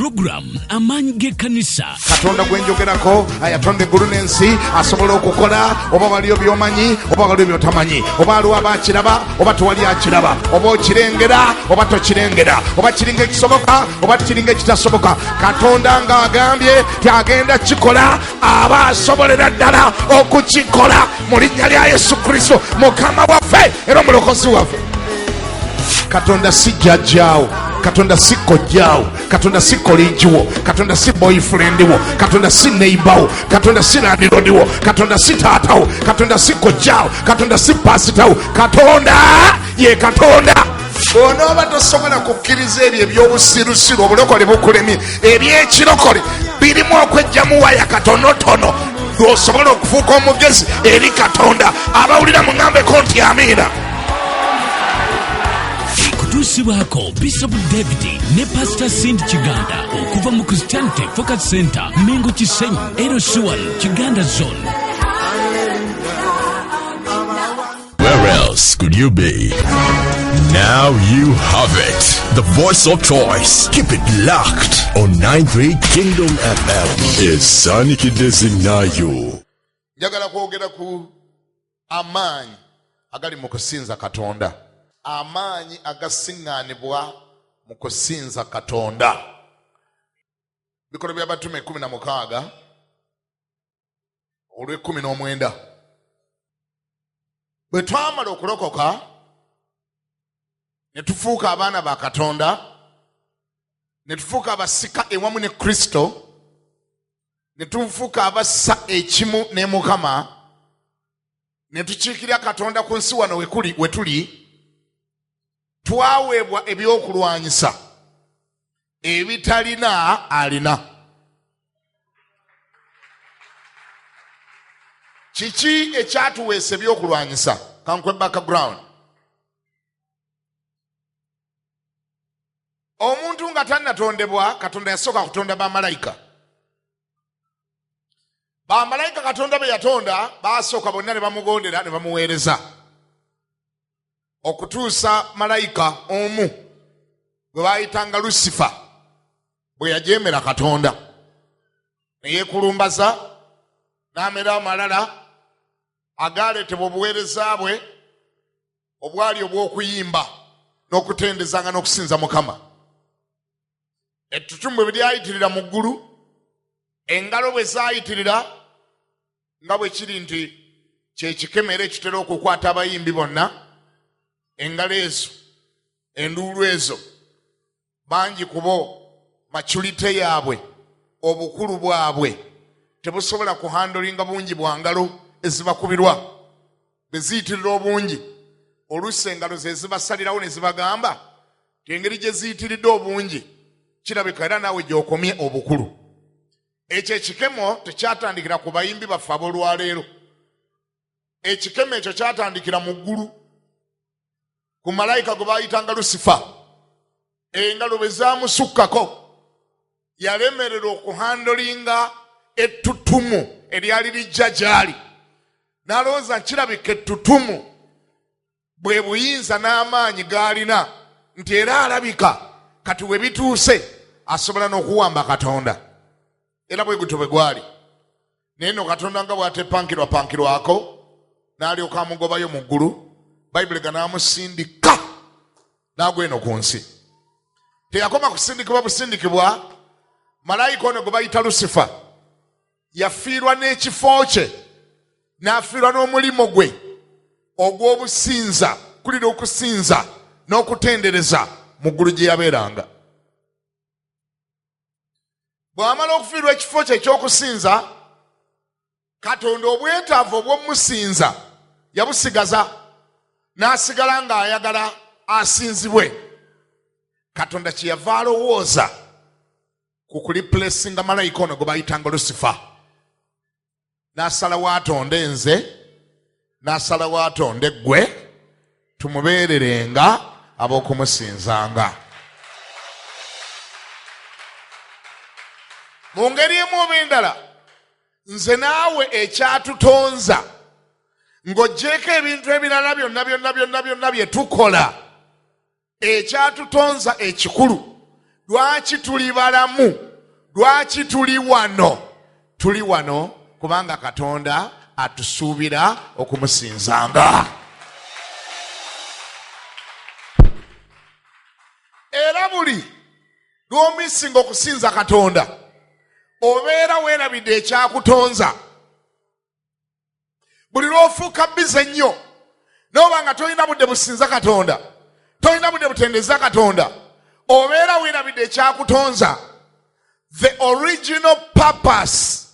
program Amaanyi g'ekkanisa. Katonda gwe njogerako ayatonda eggulu n'ensi asobola okukola oba waliyo by'omanyi oba waliyo by'otamanyi oba aliwo abakiraba oba tewali akiraba oba okirengera oba tokirengera oba kiringa ekisoboka oba kiringa ekitasoboka Katonda ng'agambye tyagenda kikola aba asobolera ddala okukikola mu linnya lya Yesu Kristo Mukama waffe era omulokozi waffe. Katonda si jjajjaawo, Katonda si kojjaawo, Katonda si kolinjiwo, Katonda si boyfriend wo, Katonda si neighbor wo, Katonda si landlord wo, Katonda si taatawo, Katonda si kojjaawo, Katonda si pasitawo. Katonda ye Katonda. Bw'onooba tosobola kukkiriza ebyo eby'obusirusiru obulokole bukulemye eby'ekirokole birimu okwejjamu waya katonotono lw'osobola okufuuka omugezi eri Katonda. Abawulira muŋambeko nti amiina. Kutuusibwako Bishop David ne Pastor Cindy Kiganda okuva mu Christianity Focus Center Mengo Kisenyi Eroshuan Kiganda Zone. Where else could you be? Now you have it. The voice of choice. Keep it locked on 93 Kingdom FM. Esani Kidezinayo. Njagala kwogera ku amaanyi agali mu kusinza Katonda. Amaanyi agasiŋŋaanibwa mu kusinza Katonda. Bikola by'Abatume 16 olw'19. Bwe twamala okulokoka ne tufuuka abaana ba Katonda, ne tufuuka abasika ewamu ne Kristo, ne tufuuka abassa ekimu ne Mukama, ne tukiikirira Katonda ku nsi wano we tuli, twaweebwa ebyokulwanyisa ebitalina alina. Kiki ekyatuweesa ebyokulwanyisa? Kankwe background. Omuntu nga tannatondebwa, Katonda yasooka kutonda bamalayika. Bamalayika Katonda be yatonda baasooka bonna ne bamugondera ne bamuweereza okutuusa malayika omu gwe baayitanga Lusifa bwe yajeemera Katonda ne yeekulumbaza n'amera amalala agaaleetebwa obuweereza bwe obwali obw'okuyimba n'okutendezanga n'okusinza Mukama. Ettutumu bwe lyayitirira mu ggulu, engalo bwe zaayitirira nga bwe kiri nti kye kikemera ekitera okukwata abayimbi bonna, engalo ezo, enduulu ezo, bangi kubo maculite yaabwe, obukulu bwabwe tebusobola kuhandolinga bungi bwa ngalo ezibakubirwa. Bwe ziyitirira obungi, oluusi engalo ze zibasalirawo ne zibagamba ti engeri gye ziyitiridde obungi kirabika era naawe gy'okomye obukulu. Ekyo ekikemo tekyatandikira ku bayimbi baffe ab'olwaleero. Ekikemo ekyo kyatandikira mu ggulu ku malayika gwe baayitanga Lusifa. Engalo bwe zaamusukkako yalemerera okuhandolinga ettutumu eryali lijja gy'ali. N'alowooza nkirabika ettutumu bwe buyinza n'amaanyi g'alina nti era alabika kati we bituuse asobola n'okuwamba Katonda. Era bwe gutyo bwe gwali. Naye nno Katonda nga bw'atepankirwako n'alyoka amugobayo mu ggulu, Bayibuli ga n'amusindika n'agwa eno ku nsi. Teyakoma kusindikibwa busindikibwa. Malayika ono gwe bayita Lusifa yafiirwa n'ekifo kye, n'afiirwa n'omulimu gwe ogw'obusinza, kulira okusinza n'okutendereza mu ggulu gye yabeeranga. Bw'amala okufiirwa ekifo kye eky'okusinza, Katonda obwetaavu obw'omusinza yabusigaza, n'asigala ng'ayagala asinzibwe. Katonda kyeyava alowooza ku kulipulesinga malayika ono gwe bayitanga Lusifa. N'asalawo atonde nze, n'asalawo atonde ggwe, tumubeererenga ab'okumusinzanga. Mu ngeri emu oba endala, nze naawe ekyatutonza ng'oggyeko ebintu ebirala byonna bye tukola, ekyatutonza ekikulu lwaki tuli balamu, lwaki tuli wano kubanga Katonda atusuubira okumusinzanga. Era buli lw'omisinga okusinza Katonda obeera weerabidde ekyakutonza. Buli lw'ofuuka bize nnyo n'oba nga tolina budde businza Katonda, tolina budde butendeza Katonda, obeera weerabidde ekyakutonza. The original purpose,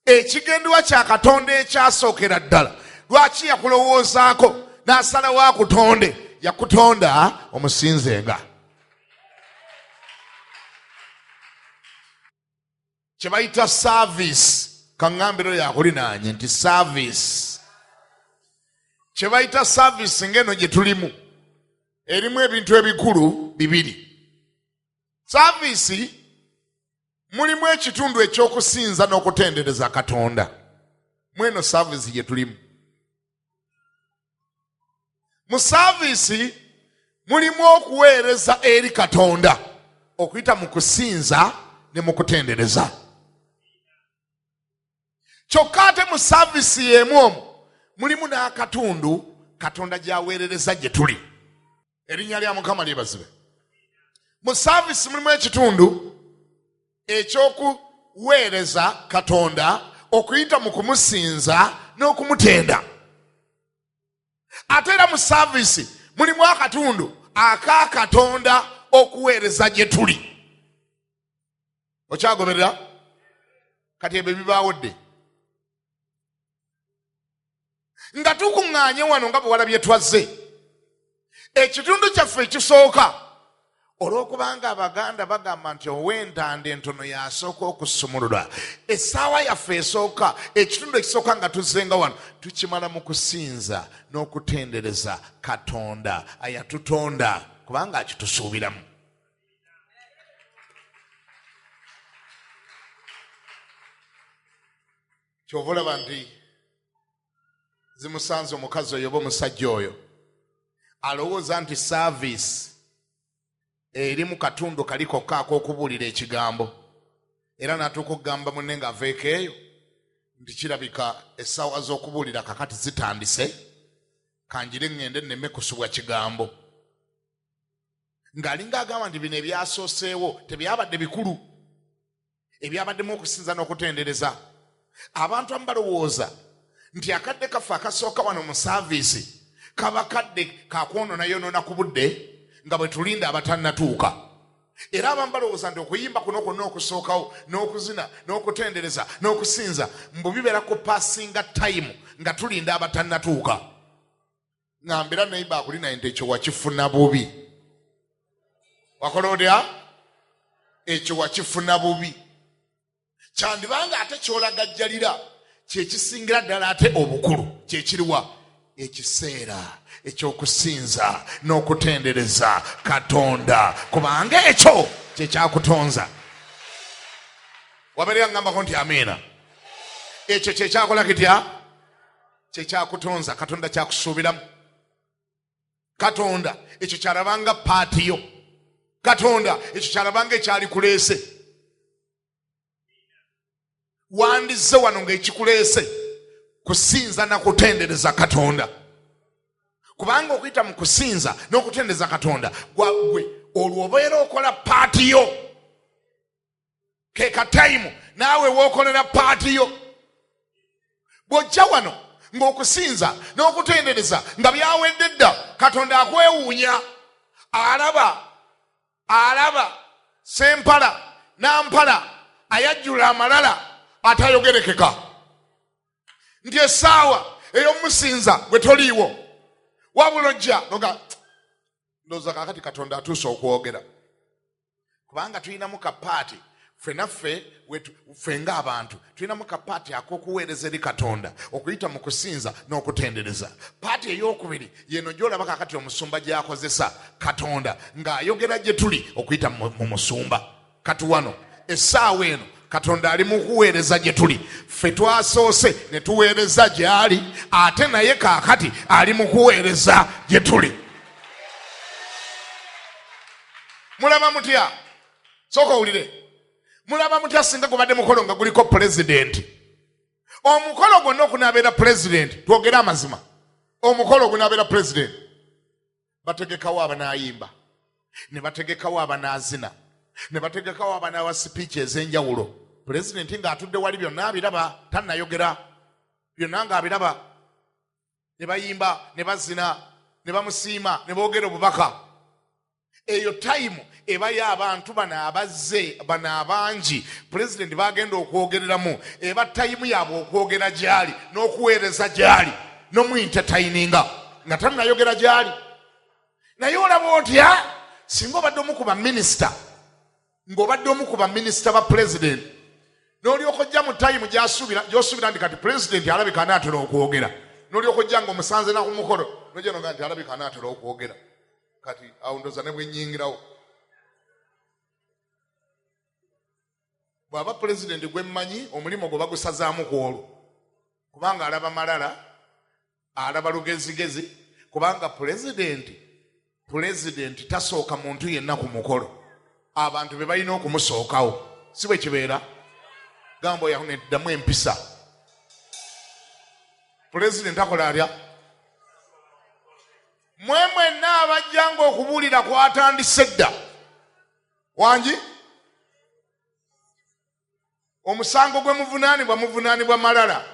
ekigendwa kya Katonda ekyasookera ddala, lwaki yakulowoozaako n'asalawo akutonde? Yakutonda omusinzenga. Kye bayita service, kaŋŋambiro yakulinaanye nti service. Kye bayita service ng'eno gye tulimu erimu ebintu ebikulu bibiri. Service mulimu ekitundu ekyokusinza n'okutendereza Katonda. Mweno service gye tulimu. Mu service mulimu okuweereza eri Katonda okuyita mu kusinza ne mu kutendereza. Kyokka ate mu service y'emu omwo mulimu n'akatundu Katonda gy'aweerereza gye tuli. Erinnya lya Mukama lyebazibwe. Mu service mulimu ekitundu ekyokuweereza Katonda okuyita mu kumusinza n'okumutenda. Ate era mu service mulimu akatundu aka Katonda okuweereza gye tuli. Okyagoberera? Kati ebyo bibaawo dde. Nga tukuŋŋaanye wano nga bwe walabye twazze, ekitundu kyaffe ekisooka, olw'okubanga Abaganda bagamba nti ow'entanda entono y'asooka okusumulula, essaawa yaffe esooka, ekitundu ekisooka nga tuzzenga wano tukimala mu kusinza n'okutendereza Katonda ayatutonda kubanga akitusuubiramu. Kyova olaba nti zimusanze omukazi oyo oba omusajja oyo alowooza nti service eri mu katundu kali kokka ak'okubuulira ekigambo, era n'atuuka okugamba munne ng'aveeko eyo nti kirabika essaawa z'okubuulira kakati zitandise, kanjire ŋŋende nneme kusubwa kigambo. Ng'alinga agamba nti bino ebyasooseewo tebyabadde bikulu, ebyabaddemu okusinza n'okutendereza. Abantu abamu balowooza nti akadde kaffe akasooka wano mu service kaba kadde kakwononayonoona ku budde nga bwe tulinda abatannatuuka. Era abamu balowooza nti okuyimba kuno kwonna okusookawo n'okuzina n'okutendereza n'okusinza mbu bibeera ku passinga time nga tulinda abatannatuuka. Ngambira neiba akulina nti ekyo wakifuna bubi. Wakola otya? Ekyo wakifuna bubi. Kyandibanga ate kyolagajjalira kyekisingira ddala ate obukulu kyekiriwa? Ekiseera ekyokusinza n'okutendereza Katonda kubanga ekyo kyekyakutonza. Wabeera ngambako nti amiina. Ekyo kyekyakola kitya? Kyekyakutonza. Katonda kyakusuubiramu. Katonda ekyo kyalabanga paati yo. Katonda ekyo kyalabanga ekyali kuleese. Wandizze wano ng'ekikuleese kusinza na kutendereza Katonda. Kubanga okuyita mu kusinza n'okutendereza Katonda gwe olwo obeera okola paati yo. Ke katayimu naawe wookolera paati yo. Bw'ojja wano ng'okusinza n'okutendereza nga byawedde dda, Katonda akwewuunya. Alaba sempala nampala ayajjula amalala atayogerekeka nti essaawa ey'omusinza gwe toliiwo. Wabula ojja noga ndowooza kakati Katonda atuuse okwogera. Kubanga tulinamu kapaati ffe ng'abantu tulinamu kapaati ak'okuweereza eri Katonda okuyita mu kusinza n'okutendereza. Paati ey'okubiri yeno gy'olaba kakati omusumba gy'akozesa Katonda ng'ayogera gye tuli okuyita mu musumba. Kati wano essaawa eno Katonda ali mu kuweereza gye tuli. Ffe twasoose ne tuweereza gy'ali, ate naye kaakati ali mu kuweereza gye tuli. Mulaba mutya? Soka owulire. Mulaba mutya singa gubadde mukolo nga guliko president. Omukolo gwonna okunabeera president twogera amazima. Omukolo gunabeera president. Bategekawo abanayimba. Ne bategekawo abanaazina. Ne bategekawo abanawa speech ez'enjawulo. President ng'atudde wali byonna abiraba tannayogera. Byonna ng'abiraba. Ne bayimba, ne bazina, ne bamusiima, ne boogera obubaka. Eyo time eba y'abantu bano abazze bano abangi president bagenda okwogereramu eba time yabwe okwogera gyali n'okuweereza gyali n'omu entertaininga nga tannayogera gyali. Naye olaba otya singa obadde omu ku baminisita ng'obadde omu ku baminisita ba president n'olyoka ojja mu time gy'osuubira nti kati president alabika anaatera okwogera n'olyoka ojja ng'omusanze na ku mukolo n'ojja noga nti alabika anaatera okwogera kati awo ndoza ne bwennyingirawo. Bw'aba president gwe mmanyi omulimu gwe bagusazaamu ku olwo kubanga alaba malala alaba lugezigezi kubanga president tasooka muntu yenna ku mukolo abantu be balina okumusookawo si bwe kibeera gambo yaddamu empisa. President akola atya? Mwe mwenna abajjanga okubuulira kwatandise dda wangi omusango gwe muvunaanibwa malala.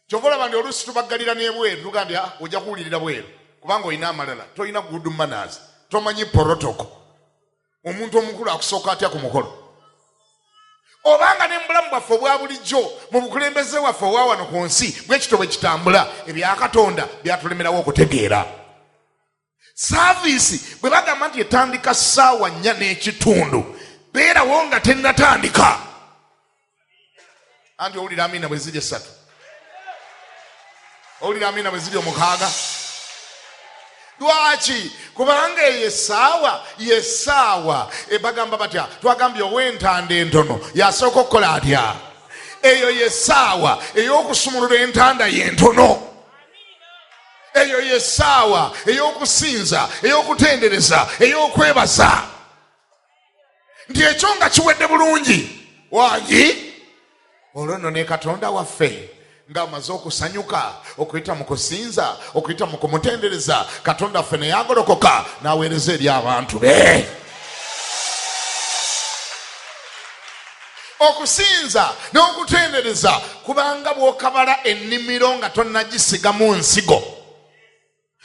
Kyova olaba nti oluusi tubaggalira n'ebweru tuga nti ojja kuwulirira bweru kubanga olina amalala tolina good manners tomanyi protocol. Omuntu omukulu akusooka atya ku mukolo? Obanga ne mubulamu bwaffe obwa bulijjo mu bukulembeze waffe obwa wano ku nsi bwe kito bwe kitambula ebya Katonda byatulemerawo okutegeera. Saavisi bwe bagamba nti etandika ssaawa 4:30 beerawo nga tennatandika. Anti owulira amina bwe ziri 3. Owulira amina bwe ziri 6. Lwaki? Kubanga ye ssaawa bagamba batya twagambye ow'entanda entono yasooka okukola atya? Eyo ye ssaawa ey'okusumulula entanda y'entono. Eyo ye ssaawa ey'okusinza, ey'okutendereza, ey'okwebaza. Nti ekyo nga kiwedde bulungi wangi olwo nno ne Katonda waffe nga amaze okusanyuka okuyita mu kusinza okuyita mu kumutendereza Katonda ffe ne yagolokoka n'aweereza eri abantu be. Okusinza n'okutendereza kubanga bw'okabala ennimiro nga tonnagisigamu nsigo.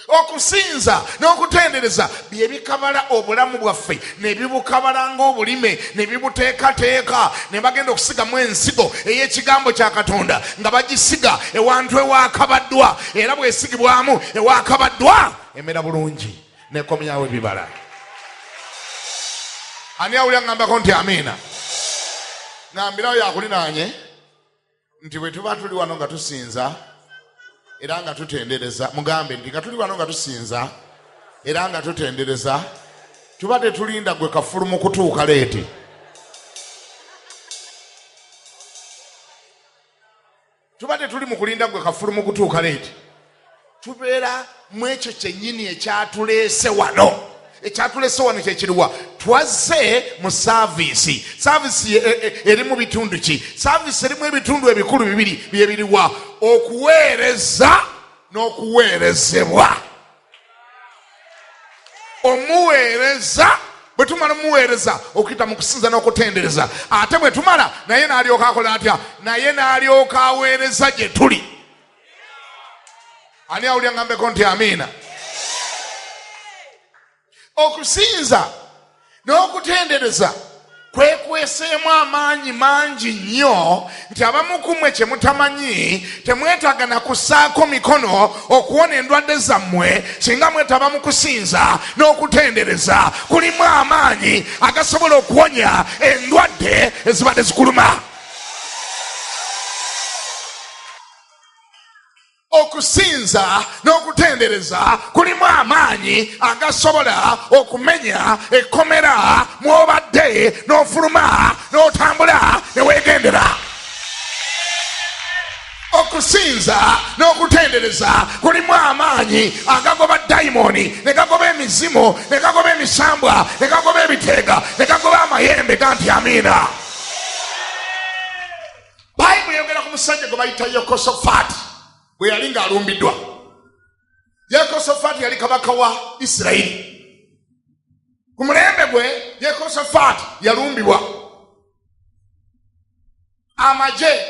Okusinza n'okutendereza bye bikabala obulamu bwaffe ne bibukabala ng'obulime ne bibuteekateeka ne bagenda okusigamu ensigo ey'ekigambo kya Katonda nga bagisiga ewantu ewaakabaddwa era bw'esigibwamu ewaakabaddwa emera bulungi nekomyawo ebibala. Ani awulira ngambako nti amiina? Ngambirawo yakulinaanye nti bwe tuba tuli wano nga tusinza era nga tutendereza mugambe nti nga tuli wano nga tusinza era nga tutendereza tuba tetulinda gwe kafulu mu kutuuka leeti. Tuba tetuli mu kulinda gwe kafulu mu kutuuka leeti. Tubeera mu ekyo kyennyini ekyatuleese wano. Ekyatuleese wano kyekiriwa? Twazze mu saavisi. Saavisi eri mu bitundu ki? Saavisi erimu ebitundu ebikulu bibiri bye biriwa? Okuweereza n'okuweerezebwa. Omuweereza bwe tumala omuweereza okuyita mu kusinza n'okutendereza ate bwe tumala naye n'alyoka akola atya? Naye n'alyoka aweereza gye tuli. Ani awulira ngambeko nti amiina? Okusinza n'okutendereza kwekweseemu amaanyi mangi nnyo nti abamu ku mmwe kye mutamanyi temwetaaga na kussaako mikono okuwona endwadde zammwe singa mwetaba mu kusinza n'okutendereza. Kulimu amaanyi agasobola okuwonya endwadde ezibadde zikuluma. Okusinza n'okutendereza kulimu amaanyi agasobola okumenya ekkomera mw'obadde n'ofuluma n'otambula ne weegendera. okusinza n'okutendereza kulimu amaanyi agagoba dayimoni, ne gagoba emizimu, ne gagoba emisambwa, ne gagoba ebiteega, ne gagoba amayembe. Ganti amiina. Bayibuli yogera ku musajja gwe bayita Yekosafaati bwe yali ng'alumbiddwa. Yekosafaati yali kabaka wa Isirayiri. Ku mulembe gwe Yekosafaati yalumbibwa. Amaje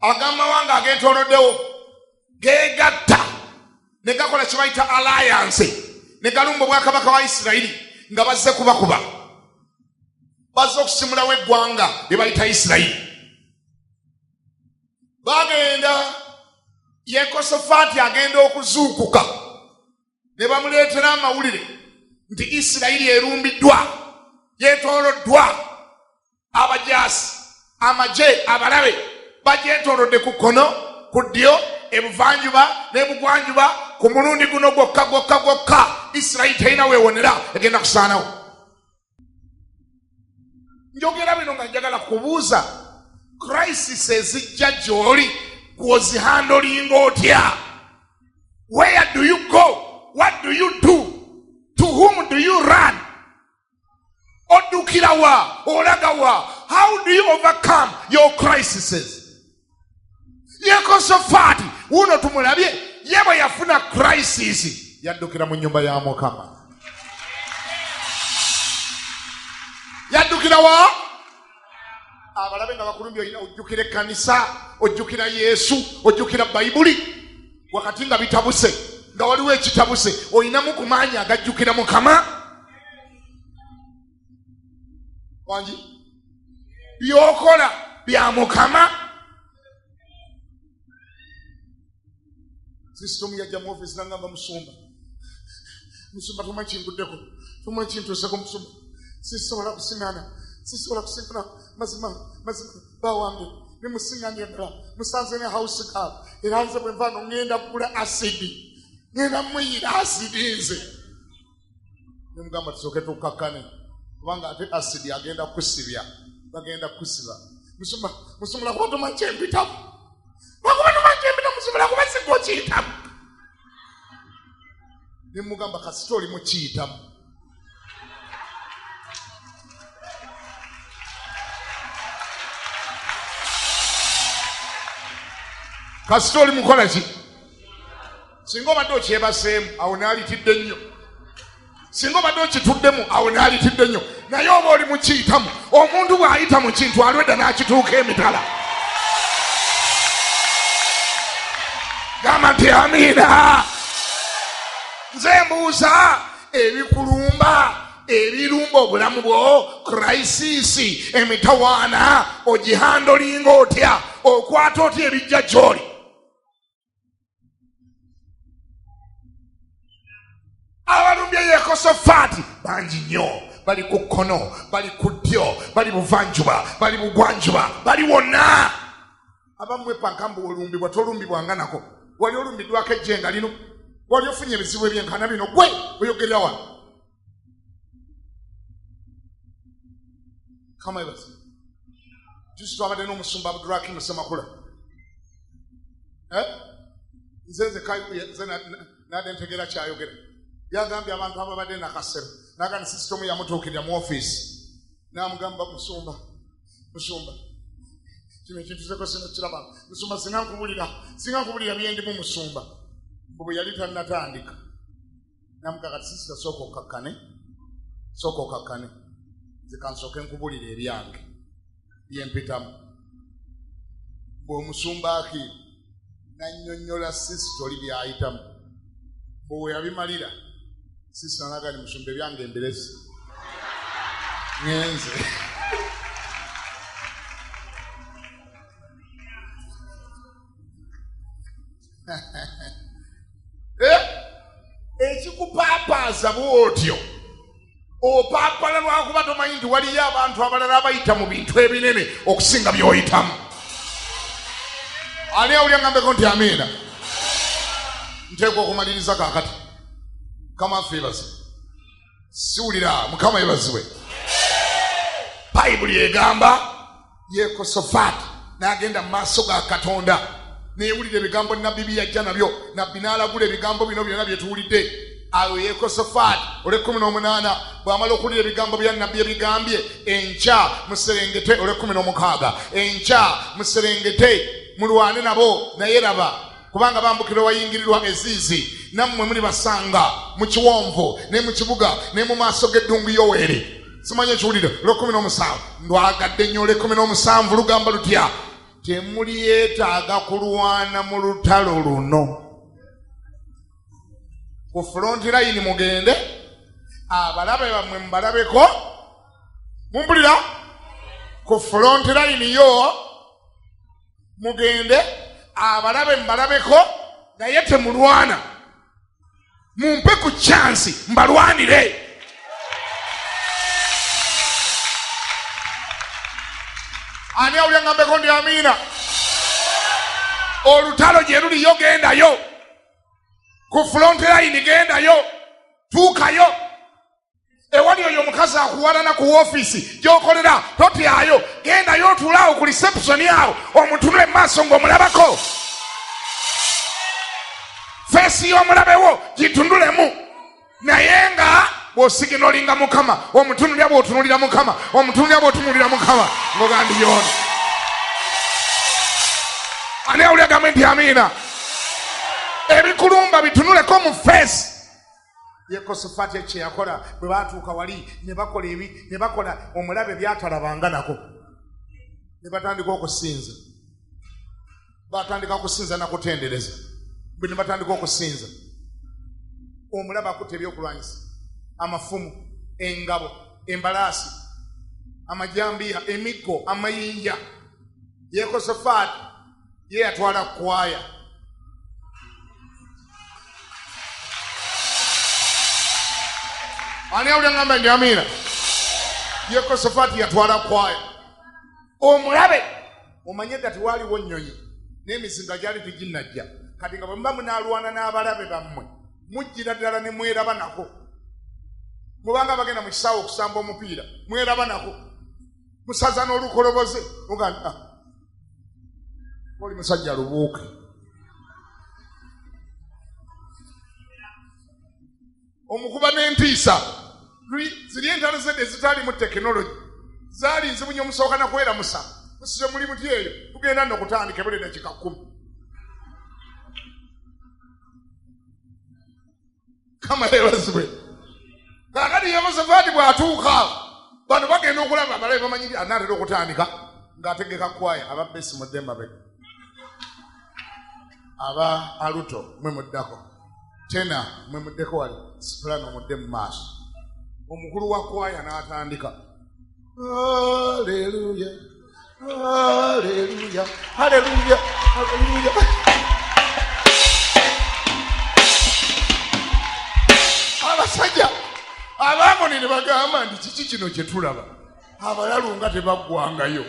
agamawanga ageetooloddewo geegatta ne gakola kye bayita alliance, ne galumba obwakabaka wa Isirayiri nga bazze kubakuba, bazze okusimulawo eggwanga lye bayita Isirayiri. Bagenda, Yekosafaati agenda okuzuukuka, ne bamuleetera amawulire nti Isirayiri erumbiddwa, yeetooloddwa. Abajaasi, amaje, abalabe bagyetoolodde ku kkono, ku ddyo, ebuvanjuba n'ebugwanjuba. Ku mulundi guno gwokka Isirayiri terina weewonera, egenda kusaanawo. Njogera bino nga njagala kubuuza, crisis ezijja gy'oli gw'ozihandolinga otya? Where do you go? What do you do? To whom do you run? Oddukira wa? Olaga wa? How do you overcome your crises? Yekosafaati wuno tumulabye, ye bwe yafuna crisis yaddukira mu nnyumba ya Mukama. Yaddukira wa? Abalabe nga bakulumbye olina ojjukira ekkanisa, ojjukira Yesu, ojjukira Bayibuli. Wakati nga bitabuse, nga waliwo ekitabuse, olinamu ku maanyi agajjukira Mukama. Wangi byokola bya Mukama. Sisitomu yajja mu ofisi n'angamba musumba tuma kinguddeko, tuma kintuuseko musumba, sisobola kusiŋŋaana mazima bawange ne musiŋŋaanira ddala, musanze ne house card era nze bwe nvaano ŋŋenda kugula asidi, ŋŋenda muyira asidi nze. Ne mugamba tusooke tukkakkane kubanga ate asidi agenda kusibya, bagenda kusiba. Musumula kuba tuma kyempitamu, bakuba tuma kyempitamu, musumula kuba sigwa kiyitamu. Ne mugamba kasita oli mu kiyitamu. Kasita oli mukola ki? Singa obadde okyebaseemu awo naalitidde nnyo, singa obadde okituddemu awo naalitidde nnyo, naye oba oli mu kiyitamu, omuntu bw'ayita mu kintu alwedda n'akituuka emitala. Gamba nti amiina. Nze mbuuza, ebirumba obulamu bwo, crisis, emitawaana, ogihandolinga otya? Okwata otya ebijja gy'oli? Abalumbye Yekosafaati bangi nnyo, bali ku kkono, bali ku ddyo, bali buvanjuba, bali bugwanjuba, bali wonna. Abammwe pankambu olumbibwa tolumbibwanga nako. Wali olumbiddwako ejjenga lino, wali ofunye ebizibu ebyenkana bino, gwe oyogerera wano. Kama ebasi jusi twabadde n'omusumba Abduraki Musemakula, nze nadde ntegeera kyayogera. Yagambye abantu ababadde nakasero, nagamba sisitomu yamutuukirira mu ofiisi, n'amugamba musumba kino ekintuzeko sino kiraba, musumba singa nkubulira byendimu musumba. Bwe yali tannatandika n'amugamba kati sisita sooka okakkane nze kansooke nkubulira ebyange byempitamu. Bw'omusumba Akiiru n'annyonnyola sisita oli by'ayitamu, bwe yabimalira sisita n'agamba musumba ebyange emberezi ngenze. Ekikupaapaaza bw'otyo opaapala lwakuba tomanyi nti waliyo abantu abalala abayita mu bintu ebinene okusinga by'oyitamu. Ani awulya ngambeko nti amiina? Nteekwa okumaliriza kaakati. Mukama ffe yebaze. Siwulira, Mukama yebazibwe. Bayibuli egamba Yekosafaati n'agenda mu maaso ga Katonda neewulira ebigambo nabbi byajja nabyo nabbi n'alagula ebigambo bino byonna bye tuwulidde awo Yekosafaati olw'ekkumi n'omunaana bw'amala okuwulira ebigambo bya nabbi ebigambye enkya muserengete olw'ekkumi n'omukaaga enkya muserengete mulwane nabo naye raba kubanga bambukira wayingirirwa eziizi nammwe muli basanga mu kiwonvu ne mu kibuga ne mu maaso g'eddungu Yoweri simanye ekiwulire olw'ekkumi n'omusanvu ndwagadde nnyo olw'ekkumi n'omusanvu lugamba lutya temuli yeetaaga kulwana mu lutalo luno ku front line mugende abalabe bammwe mubalabeko mumpulira ku front line yo mugende abalabe mubalabeko naye temulwana mumpe ku chance mbalwanire ani awulya ngambeko ndi amina olutalo gye luliyo gendayo ku front line gendayo tuukayo ewali oyo omukazi akuwalana ku woofiisi gy'okolera totyayo gendayo otulaawo ku reception awo omutunule mu maaso ng'omulabako feesi y'omulabewo gitundulemu naye nga bw'osiginolinga Mukama omutunulya bw'otunulira Mukama omutunulya bw'otunulira Mukama ng'ogandi yoona ani awulya gambe nti amiina ebikulumba bitunuleko mu feesi Yekosafaati kye yakola bwe baatuuka wali ne bakola ebi ne bakola omulabe byatalabanga nako ne batandika okusinza batandika okusinza nakutendereza bwe ne batandika okusinza omulabe akutte ebyokulwanyisa amafumu engabo embalaasi amajambiya emiggo amayinja Yekosafaati ye yatwala kwaya ani awulya ngamba ndi amiina Yekosafaati yatwala kwaya omulabe omanye kati waaliwo nnyonyi n'emizinga gyali teginnajja kati nga bwe muba munaalwana n'abalabe bammwe mujjira ddala ne mweraba nako mubanga bagenda mu kisaawe okusamba omupiira mweraba nako musaza n'olukoloboze mugamba oli musajja lubuuke omukuba n'entiisa ziri entalo zedde ezitaalimu tekinologi zaali nzibunya omusooka nakweramusa musize muli muti eyo tugenda nno kutandika ebule dakika 10 kama yeebazibwe kakati Yekosafaati bw'atuuka bano bagenda okulaba abalabe bamanyi anaatera okutandika ng'ategeka kwaya aba besi mudde mabega aba aluto mwe muddako tena mwe muddeko wali soprano mudde mu maaso omukulu wa kwaya n'atandika haleluya haleluya haleluya haleluya abasajja abamoni ne bagamba nti kiki kino kye tulaba abalalu nga tebaggwangayo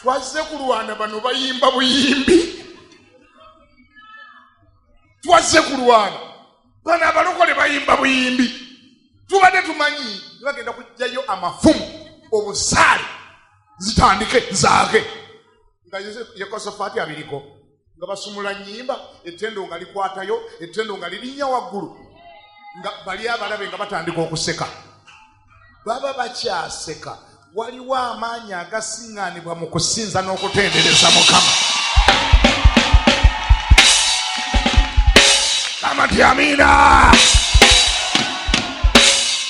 twazze kulwana bano bayimba buyimbi twazze kulwana bano abalokole bayimba buyimbi tubadde tumanyi bagenda kujjayo amafumu obusaale zitandike zaake nga Yekosafaati abiriko nga basumula nnyimba ettendo nga likwatayo ettendo nga lirinnya waggulu nga bali abalabe nga batandika okuseka baba bakyaseka waliwo amaanyi agasiŋŋaanibwa mu kusinza n'okutendereza Mukama kama ti amiina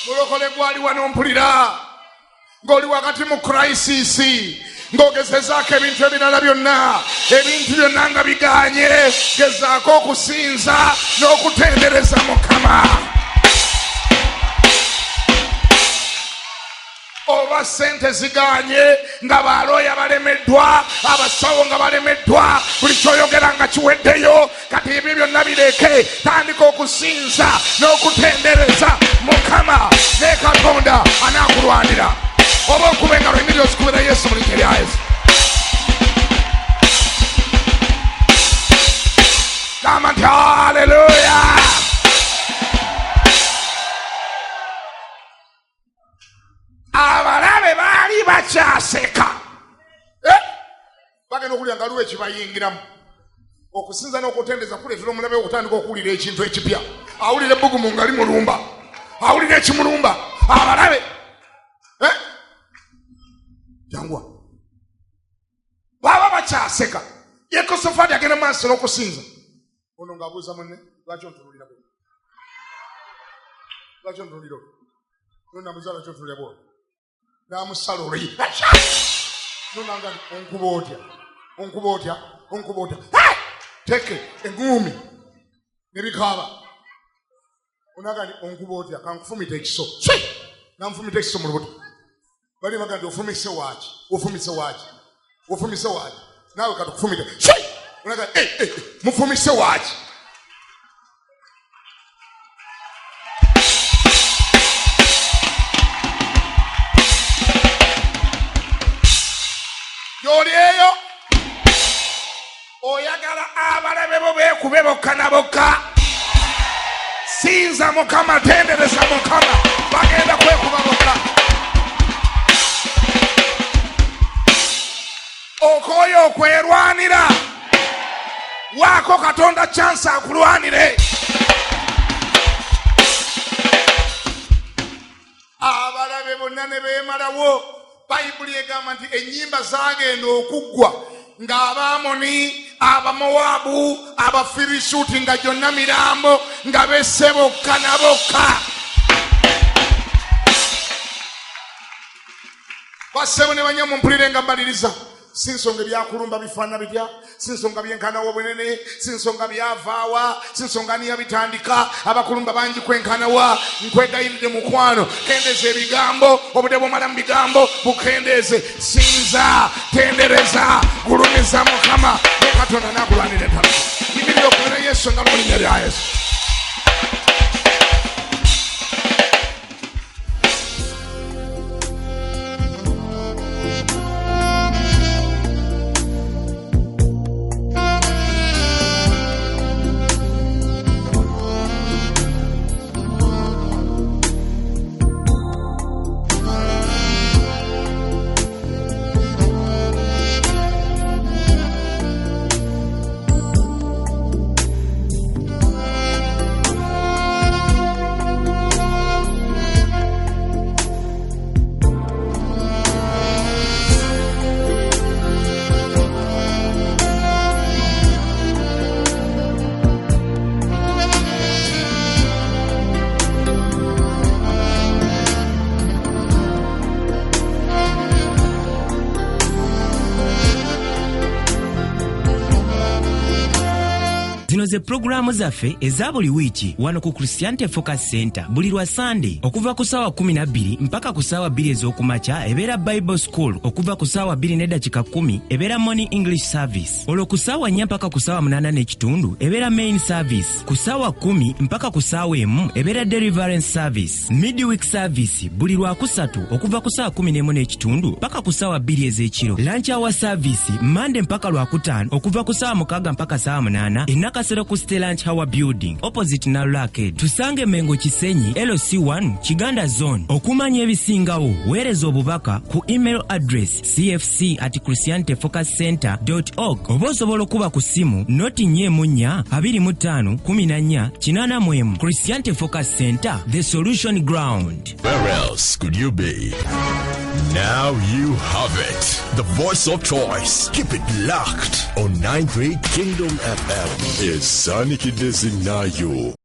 mulokole gwali wano mpulira ng'oli wakati mu kraisisi ng'ogezezaako ebintu ebirala byonna ebintu byonna nga biganye gezaako okusinza n'okutendereza Mukama oba sente ziganye nga balooya balemeddwa abasawo nga balemeddwa buli kyoyogera nga kiweddeyo kati ebyo byonna bireke tandika okusinza n'okutendereza Mukama ne Katonda anaakulwanira oba okube nga lwemiri ozikubira Yesu mu linnya lya Yesu kama nti haleluya abalabe baali bakyaseka bagenda okulya nga luwe kibayingiramu okusinza n'okutendeza kuleetera omulabe okutandika okuwulira ekintu ekipya. Awulira ebbugumu nga limulumba, awulira ekimulumba, abalabe jangwa baba bakyaseka. Yekosafaati agenda maaso n'okusinza. Ono ng'abuuza munne, lwaki ontunuulira bwe? Lwaki ontunuulira bwe? Nonamuza lwaki ontunuulira bwe? N'amusala oluyi. Nonanga onkuba otya? Onkuba otya? Onkuba otya? Teke enguumi ne bikaaba. Onaga nti onkuba otya? Kankufumita ekiso. Namufumita ekiso mu lubuto. Bali baga nti ofumise waaki? Ofumise waaki? Ofumise waaki? Naawe kati okufumita. Onaga mufumise waaki? Yoli eyo oyagala abalabe bo beekube bokka na bokka. Sinza Mukama, tendereza Mukama, bagenda kwekuba bokka. Okoyo okwerwanira, waako Katonda chance akulwanire. Abalabe bonna ne beemalawo, Bayibuli egamba nti ennyimba zaagenda okuggwa ng'Abamoni, Abamowabu, Abafirisuuti nga gyonna mirambo nga besse bokka na bokka. Bassebo ne banyamu mpulire nga mbaliriza. Si nsonga ebyakulumba bifaanana bitya, si nsonga byenkanawo bwenene, si nsonga byavaawa, si nsonga ani yabitandika. Abakulumba bangi kwenkanawa. Nkwegayiridde mukwano, kendeeza ebigambo, obudde bw'omala mu bigambo bukendeeze. Sinza, tendereza, gulumiza Mukama, ne Katonda n'akulwanira entalo. Yimirira okulira Yesu nga mu linnya lya Yesu. Zino ze programu zaffe eza buli wiiki wano ku Christianity Focus Center buli lwa Sunday okuva ku ssaawa 12 mpaka ku ssaawa 2 ez'okumakya ebeera Bible School, okuva ku ssaawa 2 n'eddakiika 10 ebeera Morning English Service, olwo ku ssaawa 4 mpaka ku ssaawa 8 n'ekitundu ebeera Main Service, ku ssaawa 10 mpaka ku ssaawa 1 ebeera Deliverance Service, Midweek Service buli lwa kusatu okuva ku ssaawa 11 n'ekitundu mpaka ku ssaawa 2 ez'ekiro, Lunch Hour Service Monday mpaka lwakutaano okuva ku ssaawa 6 mpaka ssaawa 8 Kasero ku Lunch Hour Building opposite na Arcade. Tusange Mengo Kisenyi LC1 Kiganda Zone. Okumanya ebisingawo weereza obubaka ku email address cfc@christianityfocuscenter.org oba osobola okuba ku simu noti 42514 Christianity Focus Center, the solution ground. Where else could you be? Now you have it. The voice of choice. Keep it locked on 93 Kingdom FM. Is Sonic Desinayo.